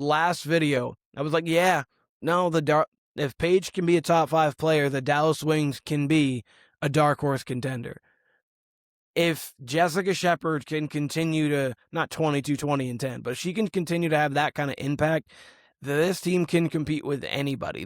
last video, I was like, yeah, no, if Paige can be a top 5 player, the Dallas Wings can be a dark horse contender. If Jessica Shepard can continue to, not 22, 20, and 10, but she can continue to have that kind of impact, this team can compete with anybody.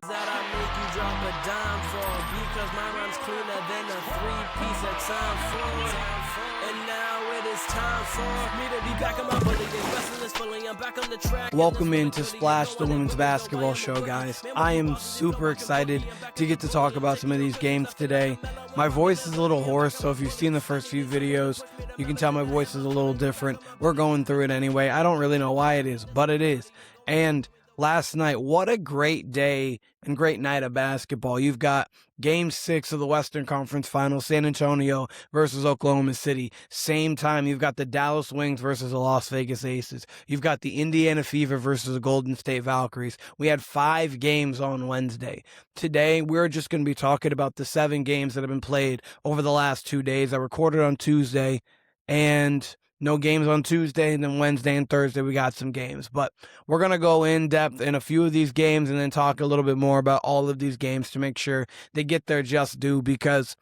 Welcome into Splash, the women's basketball show, guys. I am super excited to get to talk about some of these games today. My voice is a little hoarse, so if you've seen the first few videos, you can tell my voice is a little different. We're going through it anyway. I don't really know why it is, but it is. And last night, what a great day and great night of basketball. You've got Game 6 of the Western Conference Finals, San Antonio versus Oklahoma City. Same time, you've got the Dallas Wings versus the Las Vegas Aces. You've got the Indiana Fever versus the Golden State Valkyries. We had 5 games on Wednesday. Today, we're just going to be talking about the 7 games that have been played over the last 2 days. I recorded on Tuesday, and no games on Tuesday, and then Wednesday and Thursday we got some games. But we're going to go in depth in a few of these games and then talk a little bit more about all of these games to make sure they get their just due, because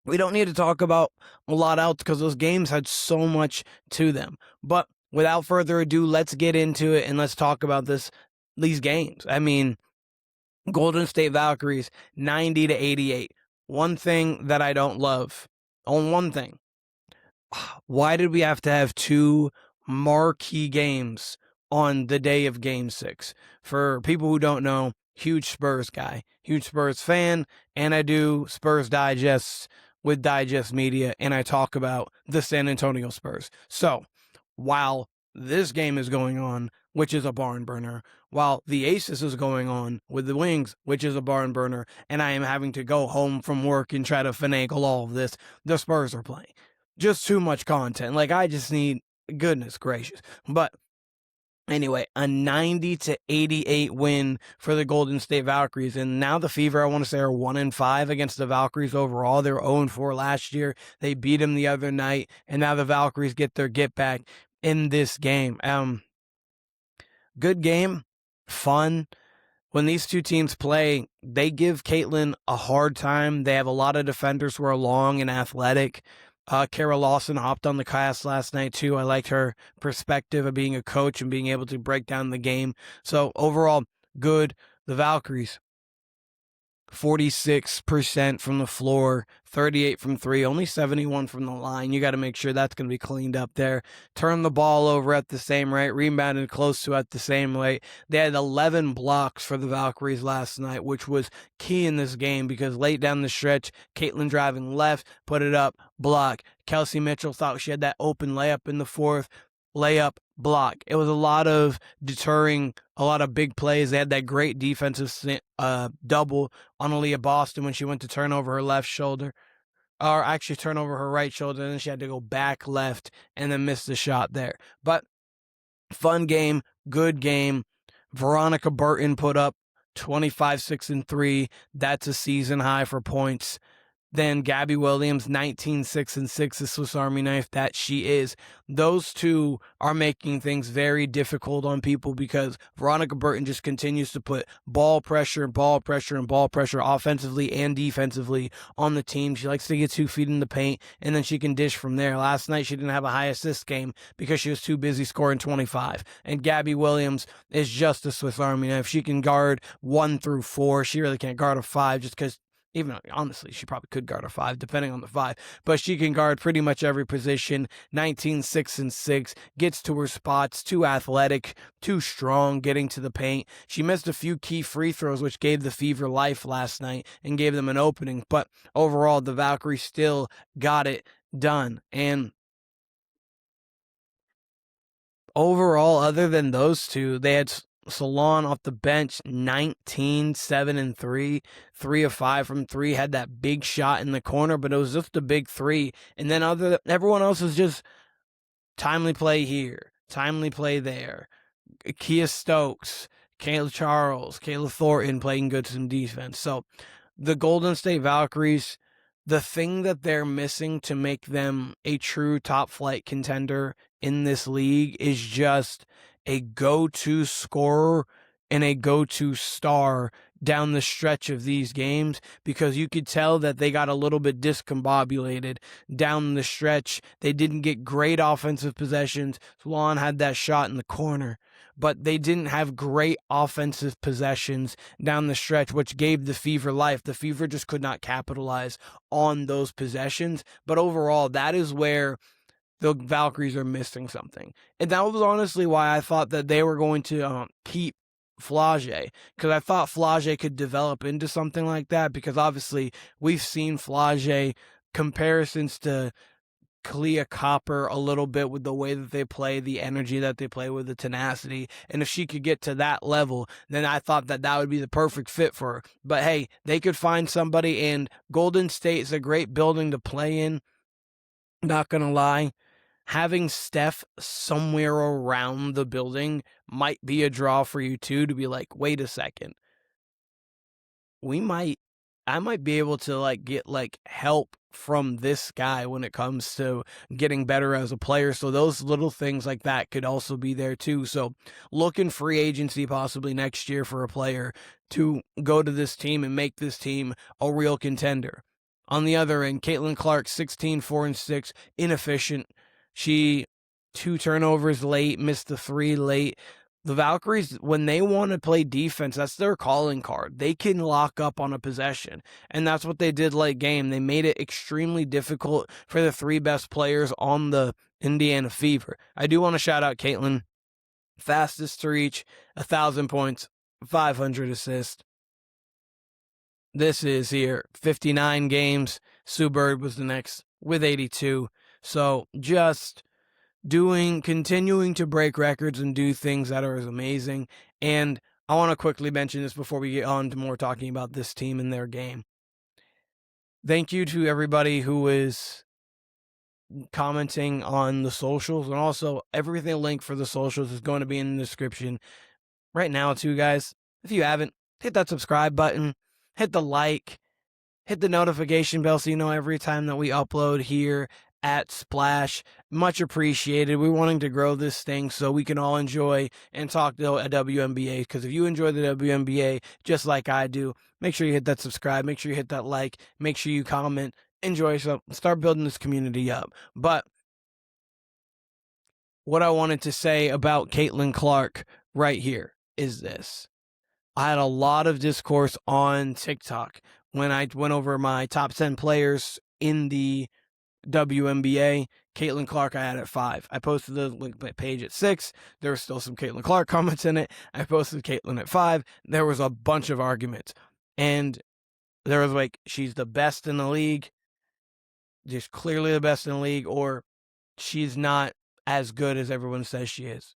we don't need to talk about a lot else because those games had so much to them. But without further ado, let's get into it and let's talk about these games. I mean, Golden State Valkyries, 90-88. One thing that I don't love, on one thing, why did we have to have 2 marquee games on the day of Game 6? For people who don't know, huge Spurs guy, huge Spurs fan, and I do Spurs Digest with Digest Media, and I talk about the San Antonio Spurs. So, while this game is going on, which is a barn burner, while the Aces is going on with the Wings, which is a barn burner, and I am having to go home from work and try to finagle all of this, the Spurs are playing. Just too much content. Like, I just need, goodness gracious. But anyway, a 90-88 win for the Golden State Valkyries. And now the Fever, I want to say, are 1-5 against the Valkyries overall. They were 0-4 last year. They beat them the other night. And now the Valkyries get their get back in this game. Good game. Fun. When these two teams play, they give Caitlin a hard time. They have a lot of defenders who are long and athletic. Kara Lawson hopped on the cast last night too. I liked her perspective of being a coach and being able to break down the game. So overall, good. The Valkyries, 46% from the floor, 38 from 3, only 71 from the line. You got to make sure that's going to be cleaned up there. Turn the ball over at the same rate, rebounded close to at the same rate. They had 11 blocks for the Valkyries last night, which was key in this game because late down the stretch, Caitlin driving left, put it up, block. Kelsey Mitchell thought she had that open layup in the fourth. Layup, block. It was a lot of deterring, a lot of big plays. They had that great defensive double on Aaliyah Boston when she went to turn over her left shoulder, or actually turn over her right shoulder, and then she had to go back left and then miss the shot there. But fun game, good game. Veronica Burton put up 25, 6, and 3. That's a season high for points. Then Gabby Williams, 19, 6, and 6, the Swiss Army knife that she is. Those two are making things very difficult on people because Veronica Burton just continues to put ball pressure, offensively and defensively on the team. She likes to get 2 feet in the paint, and then she can dish from there. Last night, she didn't have a high assist game because she was too busy scoring 25. And Gabby Williams is just a Swiss Army knife. She can guard 1 through 4. She really can't guard a 5 just because, even honestly, she probably could guard a 5, depending on the 5. But she can guard pretty much every position. 19, 6, and 6. Gets to her spots. Too athletic. Too strong getting to the paint. She missed a few key free throws, which gave the Fever life last night and gave them an opening. But overall, the Valkyries still got it done. And overall, other than those two, they had Salon off the bench, 19, 7, and 3, 3 of 5 from 3, had that big shot in the corner, but it was just a big 3. And then everyone else was just timely play here, timely play there. Kia Stokes, Kayla Charles, Kayla Thornton playing good some defense. So the Golden State Valkyries, the thing that they're missing to make them a true top flight contender in this league is just a go-to scorer and a go-to star down the stretch of these games, because you could tell that they got a little bit discombobulated down the stretch. They didn't get great offensive possessions. Swan had that shot in the corner, but they didn't have great offensive possessions down the stretch, which gave the Fever life. The Fever just could not capitalize on those possessions. But overall, that is where the Valkyries are missing something. And that was honestly why I thought that they were going to keep Flage, because I thought Flage could develop into something like that, because obviously we've seen Flage comparisons to Clea Copper a little bit with the way that they play, the energy that they play with, the tenacity. And if she could get to that level, then I thought that that would be the perfect fit for her. But hey, they could find somebody, and Golden State is a great building to play in. Not going to lie. Having Steph somewhere around the building might be a draw for you too, to be like, wait a second. I might be able to get help from this guy when it comes to getting better as a player. So those little things like that could also be there too. So look in free agency possibly next year for a player to go to this team and make this team a real contender. On the other end, Caitlin Clark, 16, 4 and 6, inefficient. She 2 turnovers late, missed the 3 late. The Valkyries, when they want to play defense, that's their calling card. They can lock up on a possession, and that's what they did late game. They made it extremely difficult for the 3 best players on the Indiana Fever. I do want to shout out Caitlin, fastest to reach 1,000 points, 500 assists. This is here, 59 games. Sue Bird was the next with 82. So just continuing to break records and do things that are amazing. And I want to quickly mention this before we get on to more talking about this team and their game. Thank you to everybody who is commenting on the socials, and also everything link for the socials is going to be in the description right now too, guys. If you haven't, hit that subscribe button, hit the like, hit the notification bell so you know every time that we upload here at Splash. Much appreciated. We're wanting to grow this thing so we can all enjoy and talk to a WNBA, because if you enjoy the WNBA just like I do, make sure you hit that subscribe, make sure you hit that like, make sure you comment, enjoy yourself, start building this community up. But what I wanted to say about Caitlin Clark right here is this. I had a lot of discourse on TikTok when I went over my top 10 players in the WNBA. Caitlin Clark I had at 5. I posted the link page at 6. There was still some Caitlin Clark comments in it. I posted Caitlin at 5. There was a bunch of arguments. And there was she's the best in the league, just clearly the best in the league, or she's not as good as everyone says she is.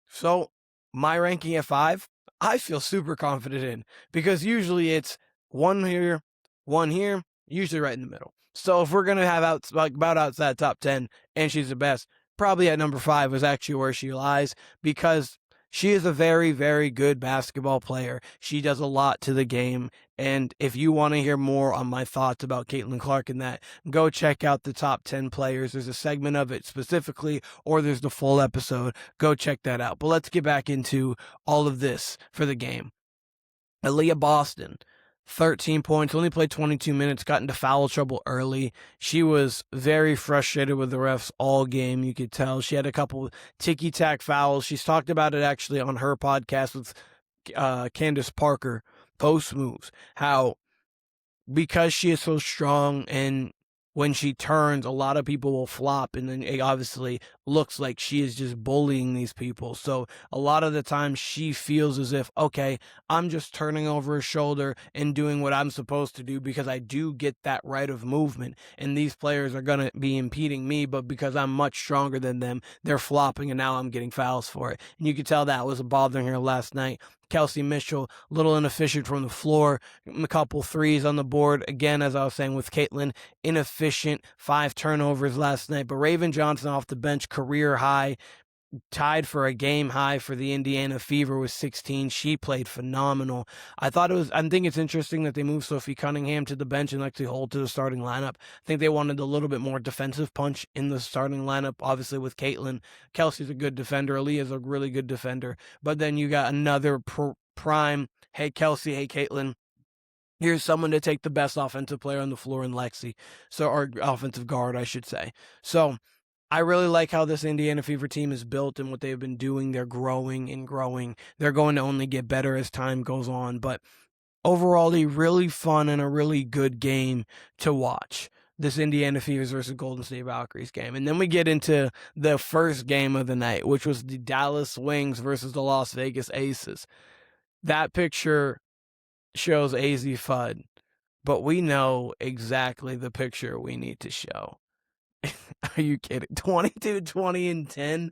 So my ranking at 5, I feel super confident in, because usually it's 1 here, 1 here, usually right in the middle. So if we're going to have about outside top 10 and she's the best, probably at number 5 is actually where she lies, because she is a very, very good basketball player. She does a lot to the game. And if you want to hear more on my thoughts about Caitlin Clark and that, go check out the top 10 players. There's a segment of it specifically, or there's the full episode. Go check that out. But let's get back into all of this for the game. Aaliyah Boston, 13 points, only played 22 minutes, got into foul trouble early. She was very frustrated with the refs all game. You could tell she had a couple ticky-tack fouls. She's talked about it actually on her podcast with Candace Parker, Post Moves, how because she is so strong and when she turns, a lot of people will flop, and then it obviously looks like she is just bullying these people. So a lot of the time she feels as if, okay, I'm just turning over her shoulder and doing what I'm supposed to do because I do get that right of movement, and these players are going to be impeding me, but because I'm much stronger than them, they're flopping, and now I'm getting fouls for it. And you could tell that was bothering her last night. Kelsey Mitchell, a little inefficient from the floor, a couple threes on the board. Again, as I was saying with Caitlin, inefficient, 5 turnovers last night. But Raven Johnson off the bench, career high. tied for a game high for the Indiana Fever with 16. She played phenomenal. I think it's interesting that they moved Sophie Cunningham to the bench and Lexi Holt to the starting lineup. I think they wanted a little bit more defensive punch in the starting lineup, obviously with Caitlin. Kelsey's a good defender. Aaliyah's a really good defender. But then you got another prime, hey Kelsey, hey Caitlin. Here's someone to take the best offensive player on the floor in Lexi. Or offensive guard, I should say. So I really like how this Indiana Fever team is built and what they've been doing. They're growing and growing. They're going to only get better as time goes on. But overall, a really fun and a really good game to watch. This Indiana Fevers versus Golden State Valkyries game. And then we get into the first game of the night, which was the Dallas Wings versus the Las Vegas Aces. That picture shows AZ FUD, but we know exactly the picture we need to show. Are you kidding? 22, 20, and 10?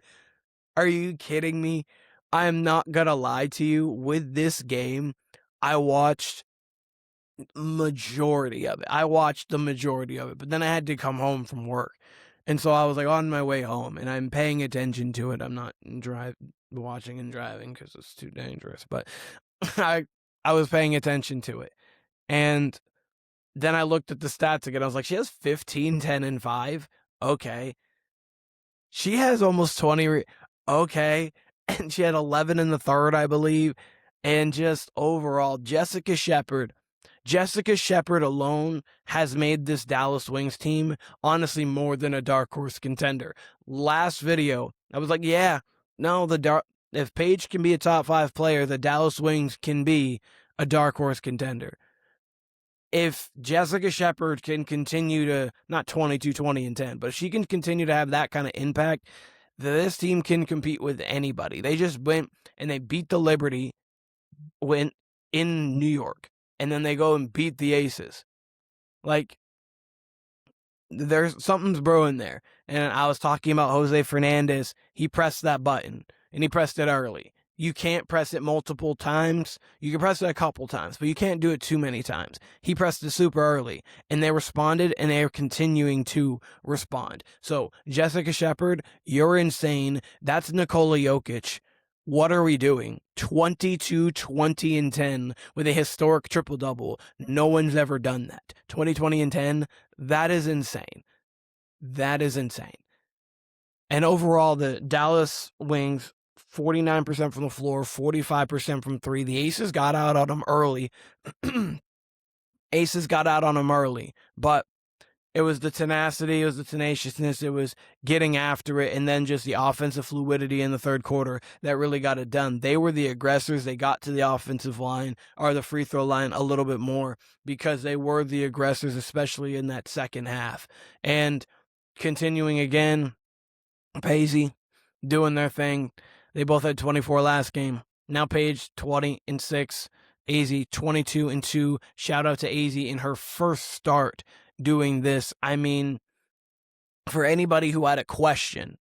Are you kidding me? I am not going to lie to you. With this game, I watched majority of it. I watched the majority of it, but then I had to come home from work. And so I was like on my way home, and I'm paying attention to it. I'm not watching and driving because it's too dangerous, but I was paying attention to it. And then I looked at the stats again. I was like, she has 15, 10, and 5. Okay. She has almost 20. Okay. And she had 11 in the third, I believe. And just overall, Jessica Shepard alone has made this Dallas Wings team honestly more than a dark horse contender. Last video, I was like, yeah, no, if Paige can be a top 5 player, the Dallas Wings can be a dark horse contender. If Jessica Shepard can continue to, not 22, 20, and 10, but she can continue to have that kind of impact, this team can compete with anybody. They just went and they beat the Liberty in New York, and then they go and beat the Aces. Like, there's something's brewing there. And I was talking about Jose Fernandez. He pressed that button, and he pressed it early. You can't press it multiple times. You can press it a couple times, but you can't do it too many times. He pressed it super early, and they responded, and they are continuing to respond. So, Jessica Shepard, you're insane. That's Nikola Jokic. What are we doing? 22, 20, and 10 with a historic triple-double. No one's ever done that. 20, 20, and 10, that is insane. That is insane. And overall, the Dallas Wings, 49% from the floor, 45% from three. The Aces got out on them early. But it was the tenacity, it was the tenaciousness, it was getting after it, and then just the offensive fluidity in the third quarter that really got it done. They were the aggressors. They got to the offensive line, or the free throw line, a little bit more because they were the aggressors, especially in that second half. And continuing again, Paisy doing their thing. They both had 24 last game. Now Paige, 20 and 6. AZ, 22 and 2. Shout out to AZ in her first start doing this. I mean, for anybody who had a question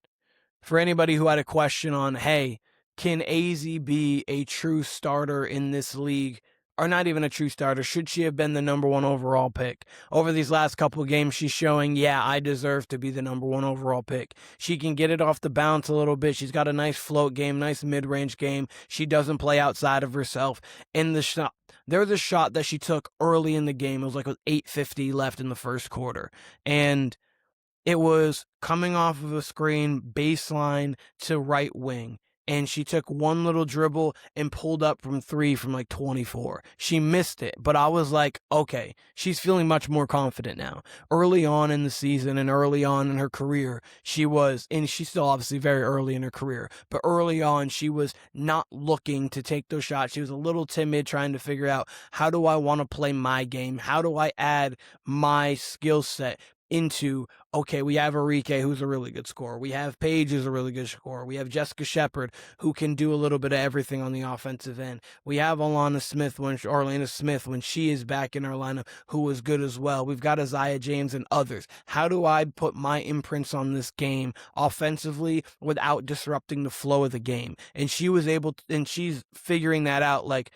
on, hey, can AZ be a true starter in this league? Or not even a true starter. Should she have been the number 1 overall pick? Over these last couple of games, she's showing, yeah, I deserve to be the number 1 overall pick. She can get it off the bounce a little bit. She's got a nice float game, nice mid-range game. She doesn't play outside of herself. In the shot, there was a shot that she took early in the game. It was like with 8:50 left in the first quarter. And it was coming off of a screen, baseline to right wing. And she took one little dribble and pulled up from 3 from like 24. She missed it, but I was like, okay, she's feeling much more confident now. Early on in the season and early on in her career, and she's still obviously very early in her career, but early on, she was not looking to take those shots. She was a little timid, trying to figure out, how do I want to play my game? How do I add my skill set into, okay, we have Arike, who's a really good scorer. We have Paige, who's a really good scorer. We have Jessica Shepard, who can do a little bit of everything on the offensive end. We have Orlana Smith when she is back in our lineup, who was good as well. We've got Isaiah James and others. How do I put my imprints on this game offensively without disrupting the flow of the game? And she was able to, and she's figuring that out, like,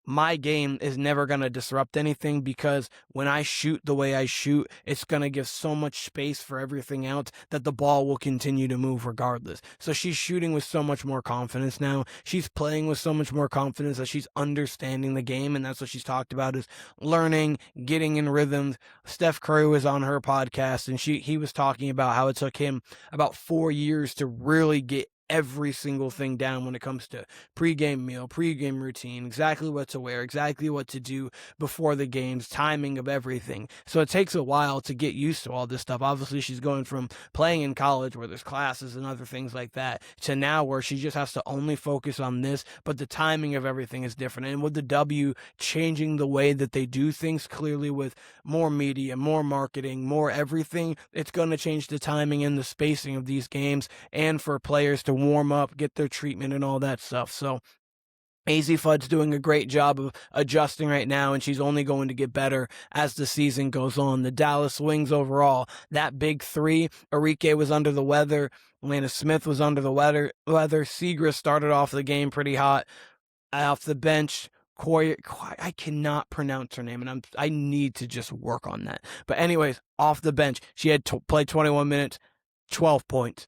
my game is never going to disrupt anything, because when I shoot the way I shoot, it's going to give so much space for everything else that the ball will continue to move regardless. So she's shooting with so much more confidence now. She's playing with so much more confidence that she's understanding the game, and that's what she's talked about, is learning, getting in rhythms. Steph Curry was on her podcast, and he was talking about how it took him about 4 years to really get every single thing down when it comes to pregame meal, pregame routine, exactly what to wear, exactly what to do before the games, timing of everything. So it takes a while to get used to all this stuff. Obviously, she's going from playing in college where there's classes and other things like that to now where she just has to only focus on this, but the timing of everything is different. And with the W changing the way that they do things, clearly with more media, more marketing, more everything, it's going to change the timing and the spacing of these games, and for players to warm up, get their treatment and all that stuff. So AZ Fudd's doing a great job of adjusting right now, and she's only going to get better as the season goes on. The Dallas Wings overall, that big three, Arike was under the weather, Lana Smith was under the weather, Seagrass started off the game pretty hot. Off the bench, I cannot pronounce her name, and I need to just work on that. But anyways, off the bench, she had played 21 minutes, 12 points.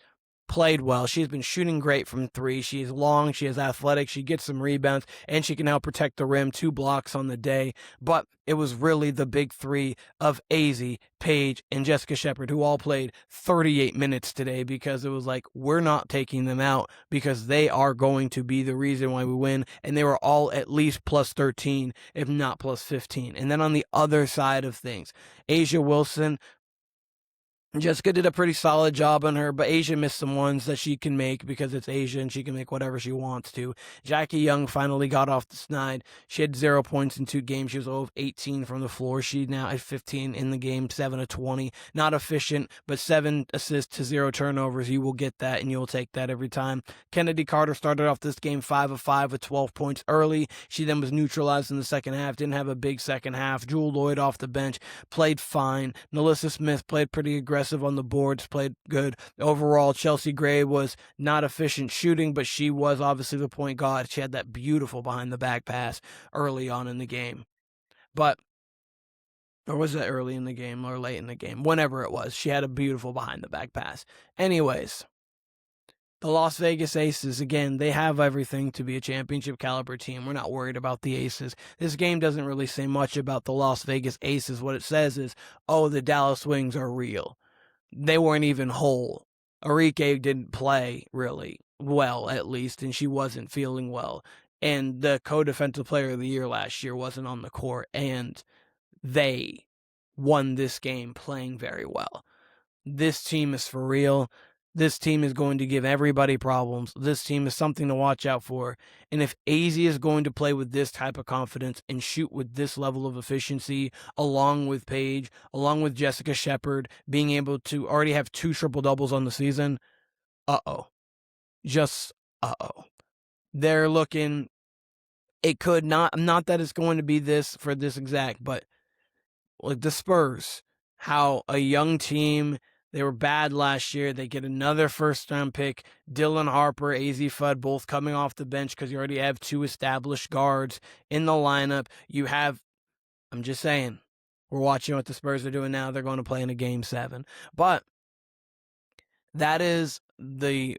Played well. She's been shooting great from three. She is long. She is athletic. She gets some rebounds, and she can help protect the rim. 2 blocks on the day. But it was really the big three of AZ, Paige, and Jessica Shepard, who all played 38 minutes today, because it was like, we're not taking them out, because they are going to be the reason why we win. And they were all at least plus 13, if not plus 15. And then on the other side of things, Asia Wilson, Jessica did a pretty solid job on her, but Asia missed some ones that she can make because it's Asia and she can make whatever she wants to. Jackie Young finally got off the snide. She had 0 points in 2 games. She was 0 of 18 from the floor. She's now at 15 in the game, 7 of 20. Not efficient, but 7 assists to 0 turnovers. You will get that, and you'll take that every time. Kennedy Carter started off this game 5 of 5 with 12 points early. She then was neutralized in the second half. Didn't have a big second half. Jewel Lloyd off the bench played fine. Nalissa Smith played pretty aggressive on the boards, played good. Overall, Chelsea Gray was not efficient shooting, but she was obviously the point guard. She had that beautiful behind the back pass early on in the game. But, or was that early in the game or late in the game? Whenever it was, she had a beautiful behind the back pass. Anyways, the Las Vegas Aces, again, they have everything to be a championship caliber team. We're not worried about the Aces. This game doesn't really say much about the Las Vegas Aces. What it says is, oh, the Dallas Wings are real. They weren't even whole. Arike didn't play really well, at least, and she wasn't feeling well. And the co-defensive player of the year last year wasn't on the court, and they won this game playing very well. This team is for real. This team is going to give everybody problems. This team is something to watch out for. And if AZ is going to play with this type of confidence and shoot with this level of efficiency, along with Paige, along with Jessica Shepard, being able to already have 2 triple-doubles on the season, just they're looking, it could not that it's going to be this for this exact, but like the Spurs, how a young team, they were bad last year. They get another first-round pick. Dylan Harper, AZ Fudd, both coming off the bench because you already have 2 established guards in the lineup. You have, I'm just saying, we're watching what the Spurs are doing now. They're going to play in a Game 7. But that is the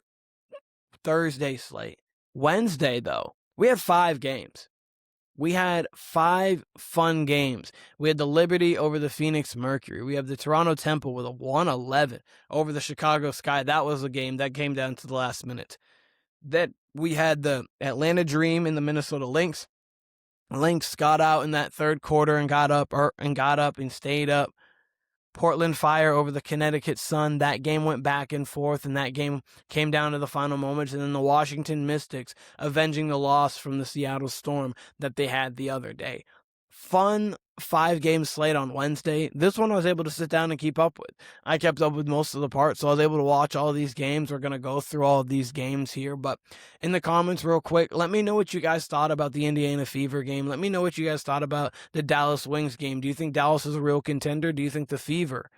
Thursday slate. Wednesday, though, we have 5 games. We had 5 fun games. We had the Liberty over the Phoenix Mercury. We have the Toronto Temple with a 111 over the Chicago Sky. That was a game that came down to the last minute. That we had the Atlanta Dream and the Minnesota Lynx. Lynx got out in that third quarter and got up and stayed up. Portland Fire over the Connecticut Sun. That game went back and forth, and that game came down to the final moments. And then the Washington Mystics avenging the loss from the Seattle Storm that they had the other day. Fun 5-game slate on Wednesday. This one I was able to sit down and keep up with. I kept up with most of the parts, so I was able to watch all these games. We're going to go through all of these games here, but in the comments real quick, let me know what you guys thought about the Indiana Fever game. Let me know what you guys thought about the Dallas Wings game. Do you think Dallas is a real contender? Do you think the Fever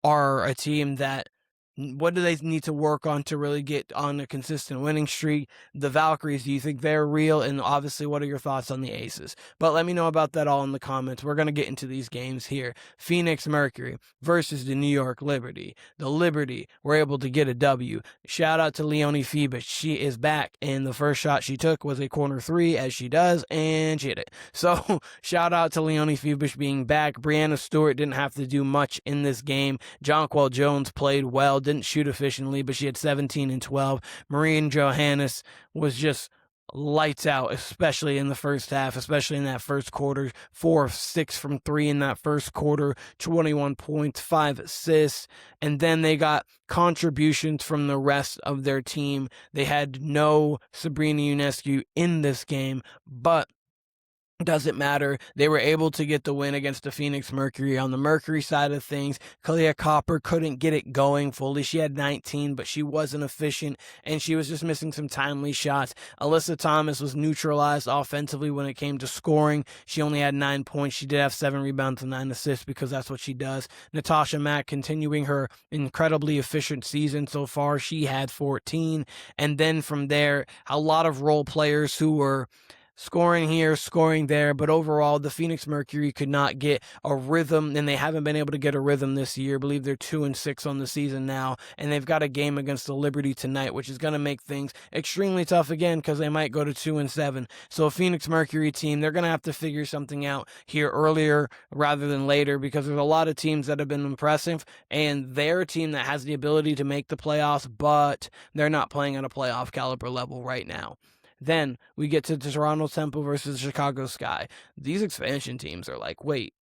are a team that What do they need to work on to really get on a consistent winning streak? The Valkyries, do you think they're real? And obviously, what are your thoughts on the Aces? But let me know about that all in the comments. We're going to get into these games here. Phoenix Mercury versus the New York Liberty. The Liberty were able to get a W. Shout out to Leonie Phoebus. She is back, and the first shot she took was a corner three, as she does, and she hit it. So, shout out to Leonie Phoebus being back. Brianna Stewart didn't have to do much in this game. Jonquel Jones played well, didn't shoot efficiently, but she had 17 and 12. Marine Johannes was just lights out, especially in the first half, especially in that first quarter. 4 of 6 from 3 in that first quarter, 21 points, 5 assists, and then they got contributions from the rest of their team. They had no Sabrina Ionescu in this game, but doesn't matter. They were able to get the win against the Phoenix Mercury. On the Mercury side of things, Kalia Copper couldn't get it going fully. She had 19, but she wasn't efficient, and she was just missing some timely shots. Alyssa Thomas was neutralized offensively when it came to scoring. She only had 9 points. She did have 7 rebounds and 9 assists because that's what she does. Natasha Mack continuing her incredibly efficient season so far. She had 14. And then from there, a lot of role players who were scoring here, scoring there, but overall, the Phoenix Mercury could not get a rhythm, and they haven't been able to get a rhythm this year. I believe they're 2-6 on the season now, and they've got a game against the Liberty tonight, which is going to make things extremely tough again because they might go to 2-7. So a Phoenix Mercury team, they're going to have to figure something out here earlier rather than later because there's a lot of teams that have been impressive, and they're a team that has the ability to make the playoffs, but they're not playing at a playoff caliber level right now. Then we get to the Toronto Temple versus Chicago Sky. These expansion teams are like, wait,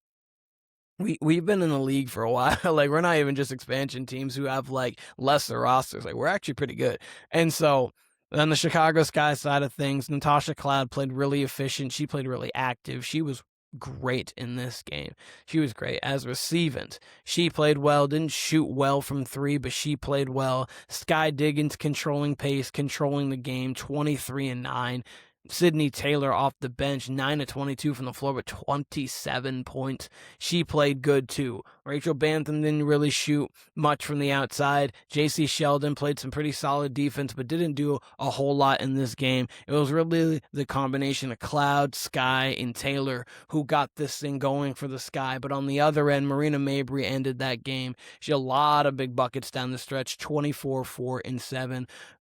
we've been in the league for a while. Like, we're not even just expansion teams who have like lesser rosters. Like, we're actually pretty good. And so on the Chicago Sky side of things, Natasha Cloud played really efficient. She played really active. She was great in this game. She was great as receivant. She played well, didn't shoot well from 3, but she played well. Sky Diggins controlling pace, controlling the game, 23 and 9. Sydney Taylor off the bench, 9 of 22 from the floor with 27 points. She played good too. Rachel Bantham didn't really shoot much from the outside. JC Sheldon played some pretty solid defense, but didn't do a whole lot in this game. It was really the combination of Cloud, Sky, and Taylor who got this thing going for the Sky. But on the other end, Marina Mabry ended that game. She had a lot of big buckets down the stretch, 24, 4, and 7.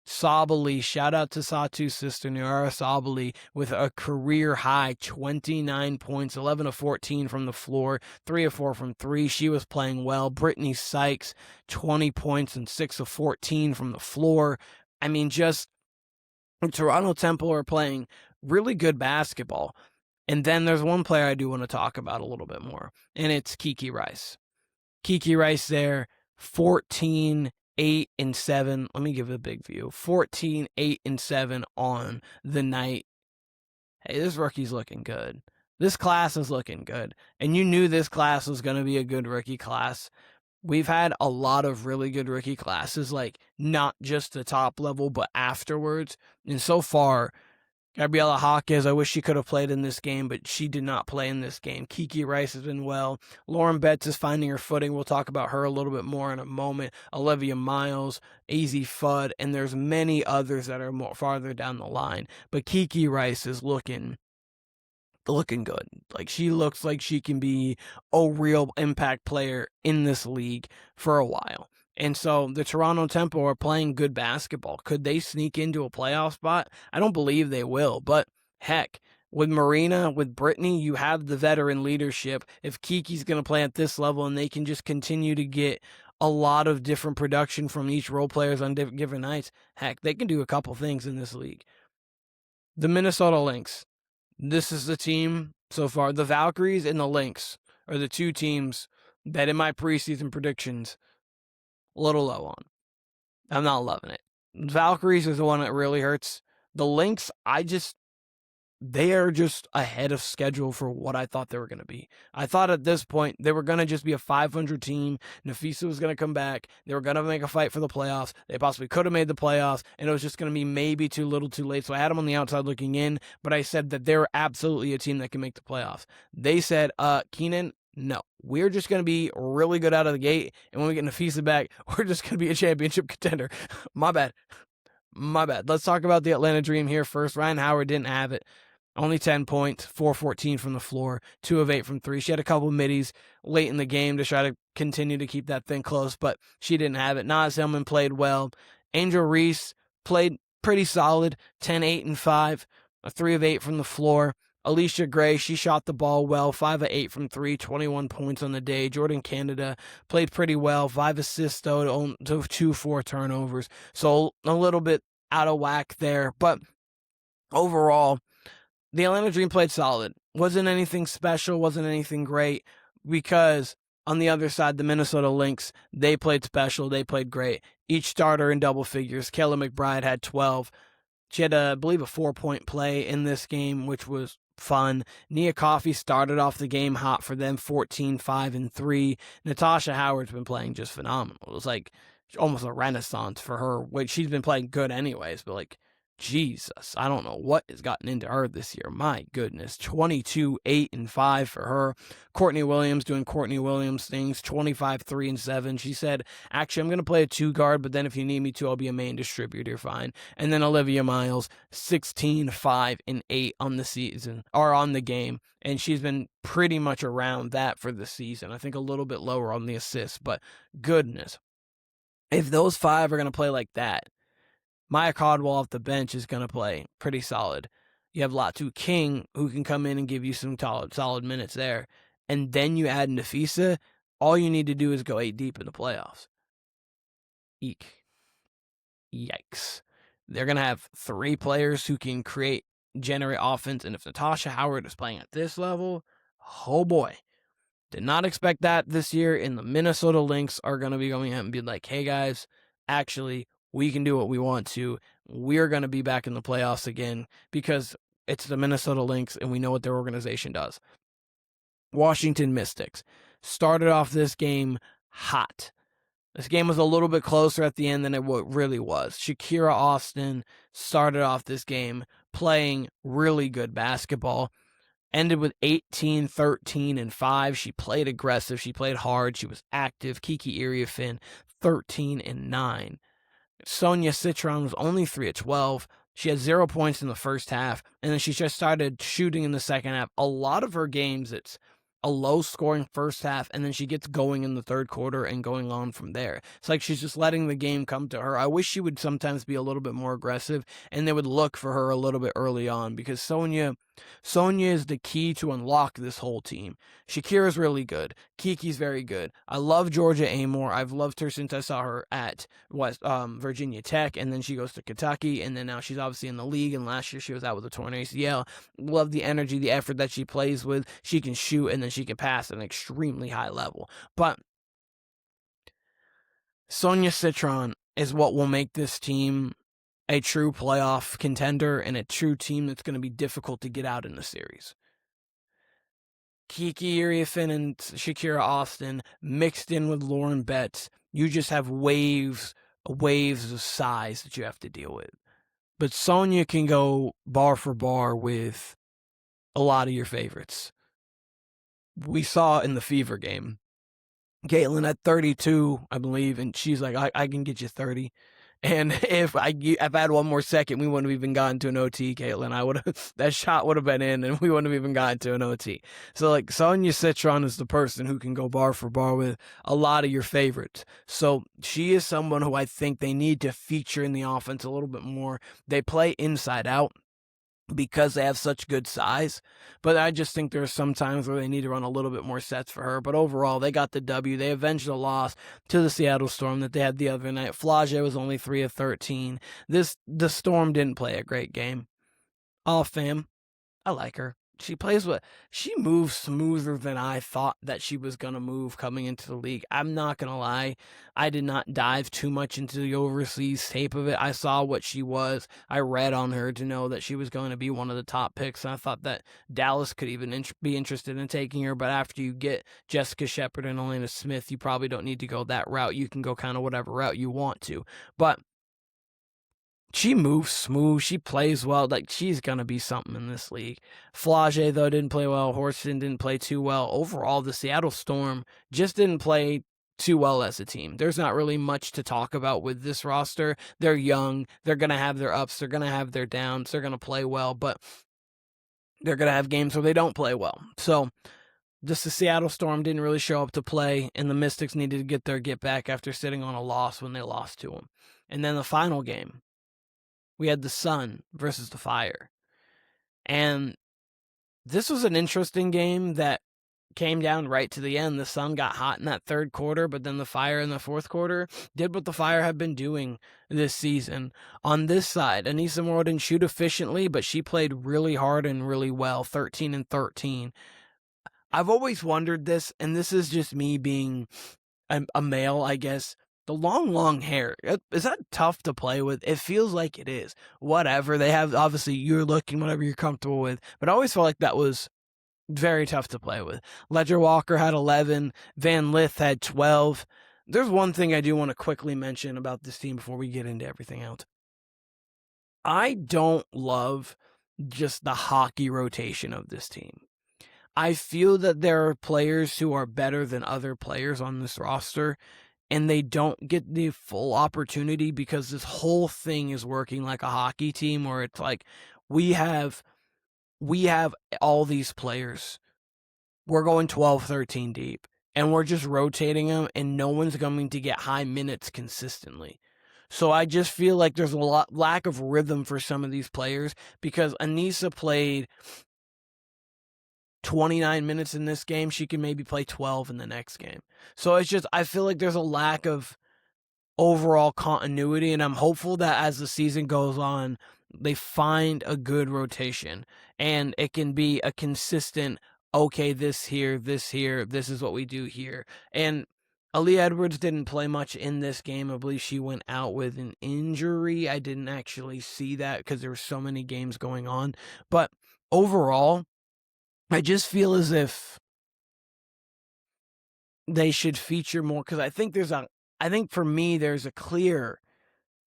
Sabali, shout out to Satu's sister, Niara Sabali, with a career-high 29 points, 11 of 14 from the floor, 3 of 4 from 3. She was playing well. Brittany Sykes, 20 points and 6 of 14 from the floor. I mean, just Toronto Temple are playing really good basketball. And then there's one player I do want to talk about a little bit more, and it's Kiki Rice. Kiki Rice there, 14 8 and 7. Let me give it a big view. 14, 8 and 7 on the night. Hey, this rookie's looking good. This class is looking good. And you knew this class was going to be a good rookie class. We've had a lot of really good rookie classes, like not just the top level, but afterwards. And so far, Gabriella Hawkins, I wish she could have played in this game, but she did not play in this game. Kiki Rice has been well. Lauren Betts is finding her footing. We'll talk about her a little bit more in a moment. Olivia Miles, AZ Fudd, and there's many others that are more farther down the line. But Kiki Rice is looking good. Like, she looks like she can be a real impact player in this league for a while. And so the Toronto Temple are playing good basketball. Could they sneak into a playoff spot? I don't believe they will, but heck, with Marina, with Brittany, you have the veteran leadership. If Kiki's going to play at this level and they can just continue to get a lot of different production from each role players on different nights, heck, they can do a couple things in this league. The Minnesota Lynx. This is the team so far. The Valkyries and the Lynx are the two teams that in my preseason predictions, a little low on. I'm not loving it. Valkyries is the one that really hurts. The Lynx, they are just ahead of schedule for what I thought they were going to be. I thought at this point they were going to just be a 500 team. Nafisa was going to come back. They were going to make a fight for the playoffs. They possibly could have made the playoffs, and it was just going to be maybe too little too late. So I had them on the outside looking in, but I said that they're absolutely a team that can make the playoffs. They said, Keenan, No, we're just going to be really good out of the gate. And when we get Nafisa back, we're just going to be a championship contender. My bad. Let's talk about the Atlanta Dream here first. Ryan Howard didn't have it. Only 10 points, 4-14 from the floor, 2 of 8 from 3. She had a couple of middies late in the game to try to continue to keep that thing close, but she didn't have it. Naz Hillman played well. Angel Reese played pretty solid, 10, 8, and 5, a 3 of 8 from the floor. Alicia Gray, she shot the ball well, 5 of 8 from 3, 21 points on the day. Jordan Canada played pretty well, 5 assists though, to 2 turnovers. So a little bit out of whack there, but overall, the Atlanta Dream played solid. Wasn't anything special, wasn't anything great, because on the other side, the Minnesota Lynx, they played special, they played great. Each starter in double figures. Kayla McBride had 12. She had, I believe, a 4-point play in this game, which was fun. Nia Coffey started off the game hot for them, 14, 5, and 3. Natasha Howard's been playing just phenomenal. It was like almost a renaissance for her. Wait, she's been playing good anyways, but like, Jesus, I don't know what has gotten into her this year. My goodness, 22, 8, and 5 for her. Courtney Williams doing Courtney Williams things, 25, 3, and 7. She said, actually, I'm going to play a 2-guard, but then if you need me to, I'll be a main distributor, fine. And then Olivia Miles, 16, 5, and 8 on the season, or on the game. And she's been pretty much around that for the season. I think a little bit lower on the assists, but goodness. If those 5 are going to play like that, Maya Caldwell off the bench is going to play pretty solid. You have Latu King, who can come in and give you some solid minutes there. And then you add Nafisa. All you need to do is go 8 deep in the playoffs. Eek. Yikes. They're going to have 3 players who can generate offense. And if Natasha Howard is playing at this level, oh boy. Did not expect that this year. And the Minnesota Lynx are going to be going out and be like, hey guys, actually, we can do what we want to. We're going to be back in the playoffs again because it's the Minnesota Lynx and we know what their organization does. Washington Mystics started off this game hot. This game was a little bit closer at the end than it really was. Shakira Austin started off this game playing really good basketball. Ended with 18, 13, and 5. She played aggressive. She played hard. She was active. Kiki Iriafin, 13 and 9. Sonia Citron was only 3 of 12. She had 0 points in the first half, and then she just started shooting in the second half. A lot of her games, it's a low-scoring first half, and then she gets going in the third quarter and going on from there. It's like she's just letting the game come to her. I wish she would sometimes be a little bit more aggressive, and they would look for her a little bit early on, because Sonia is the key to unlock this whole team. Shakira's really good. Kiki's very good. I love Georgia Amore. I've loved her since I saw her at Virginia Tech, and then she goes to Kentucky, and then now she's obviously in the league, and last year she was out with a torn ACL. Love the energy, the effort that she plays with. She can shoot, and then she can pass at an extremely high level. But Sonia Citron is what will make this team a true playoff contender and a true team that's going to be difficult to get out in the series. Kiki Iriafin and Shakira Austin mixed in with Lauren Betts, you just have waves of size that you have to deal with. But Sonia can go bar for bar with a lot of your favorites. We saw in the Fever game, Caitlin at 32, I believe, and she's like, I can get you 30. And if I had one more second, we wouldn't have even gotten to an OT, Caitlin. That shot would have been in, and we wouldn't have even gotten to an OT. So, like, Sonia Citron is the person who can go bar for bar with a lot of your favorites. So she is someone who I think they need to feature in the offense a little bit more. They play inside out because they have such good size, but I just think there's some times where they need to run a little bit more sets for her. But overall, they got the W. They avenged the loss to the Seattle Storm that they had the other night. Flage was only 3 of 13. The Storm didn't play a great game. All fam, I like her. She moves smoother than I thought that she was going to move coming into the league. I'm not going to lie. I did not dive too much into the overseas tape of it. I saw what she was. I read on her to know that she was going to be one of the top picks. And I thought that Dallas could even be interested in taking her. But after you get Jessica Shepard and Elena Smith, you probably don't need to go that route. You can go kind of whatever route you want to. But She moves smooth. She plays well. Like, she's going to be something in this league. Flage, though, didn't play well. Horston didn't play too well. Overall, the Seattle Storm just didn't play too well as a team. There's not really much to talk about with this roster. They're young. They're going to have their ups. They're going to have their downs. They're going to play well, but they're going to have games where they don't play well. So, just the Seattle Storm didn't really show up to play, and the Mystics needed to get their get back after sitting on a loss when they lost to them. And then the final game, we had the Sun versus the Fire. And this was an interesting game that came down right to the end. The Sun got hot in that third quarter, but then the Fire in the fourth quarter did what the Fire have been doing this season. On this side, Anissa Moore didn't shoot efficiently, but she played really hard and really well, 13 and 13. I've always wondered this, and this is just me being a male, I guess. The long hair, is that tough to play with? It feels like it is. Whatever. They have, obviously, you're looking whatever you're comfortable with. But I always felt like that was very tough to play with. Ledger Walker had 11. Van Lith had 12. There's one thing I do want to quickly mention about this team before we get into everything else. I don't love just the hockey rotation of this team. I feel that there are players who are better than other players on this roster, and they don't get the full opportunity because this whole thing is working like a hockey team where it's like we have all these players. We're going 12, 13 deep, and we're just rotating them, and no one's going to get high minutes consistently. So I just feel like there's a lack of rhythm for some of these players because Anissa played 29 minutes in this game. She can maybe play 12 in the next game. So it's just, I feel like there's a lack of overall continuity, and I'm hopeful that as the season goes on, they find a good rotation, and it can be a consistent, okay, this here, this is what we do here. And Aaliyah Edwards didn't play much in this game. I believe she went out with an injury. I didn't actually see that because there were so many games going on. But overall, I just feel as if they should feature more because I think for me, there's a clear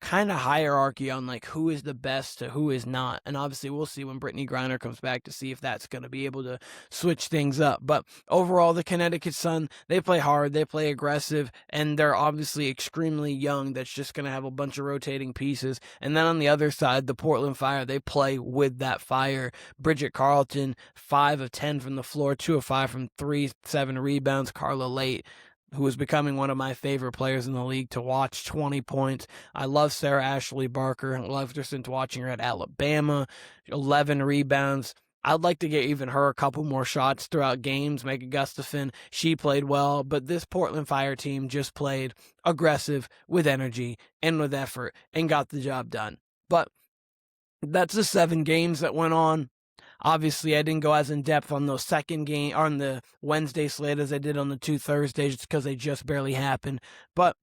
kind of hierarchy on like who is the best to who is not. And obviously we'll see when Brittany Griner comes back to see if that's going to be able to switch things up. But overall, the Connecticut Sun, they play hard, they play aggressive, and they're obviously extremely young. That's just going to have a bunch of rotating pieces. And then on the other side, the Portland Fire, they play with that fire. Bridget Carlton, 5 of 10 from the floor, 2 of 5 from 3, 7 rebounds. Carla Late, who is becoming one of my favorite players in the league to watch, 20 points. I love Sarah Ashley Barker. I loved her since watching her at Alabama, 11 rebounds. I'd like to get even her a couple more shots throughout games. Megan Gustafson, she played well, but this Portland Fire team just played aggressive with energy and with effort and got the job done. But that's the 7 games that went on. Obviously, I didn't go as in-depth on those second game on the Wednesday slate as I did on the 2 Thursdays just because they just barely happened. But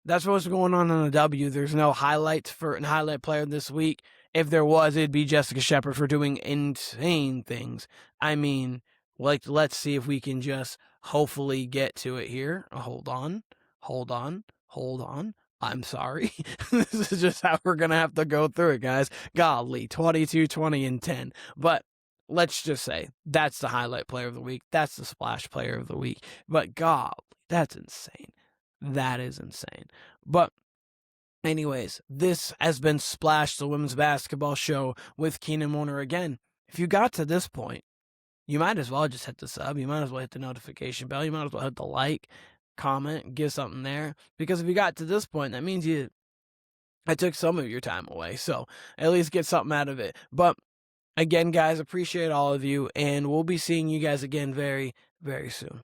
that's what's going on the W. There's no highlights for a highlight player this week. If there was, it'd be Jessica Shepard for doing insane things. I mean, like, let's see if we can just hopefully get to it here. Hold on. I'm sorry. This is just how we're going to have to go through it, guys. Golly, 22, 20, and 10. But let's just say that's the highlight player of the week. That's the splash player of the week. But golly, that's insane. That is insane. But anyways, this has been Splash, the women's basketball show with Keenan Warner. Again, if you got to this point, you might as well just hit the sub. You might as well hit the notification bell. You might as well hit the like, comment, give something there. Because if you got to this point, that means I took some of your time away. So at least get something out of it. But again, guys, appreciate all of you. And we'll be seeing you guys again very, very soon.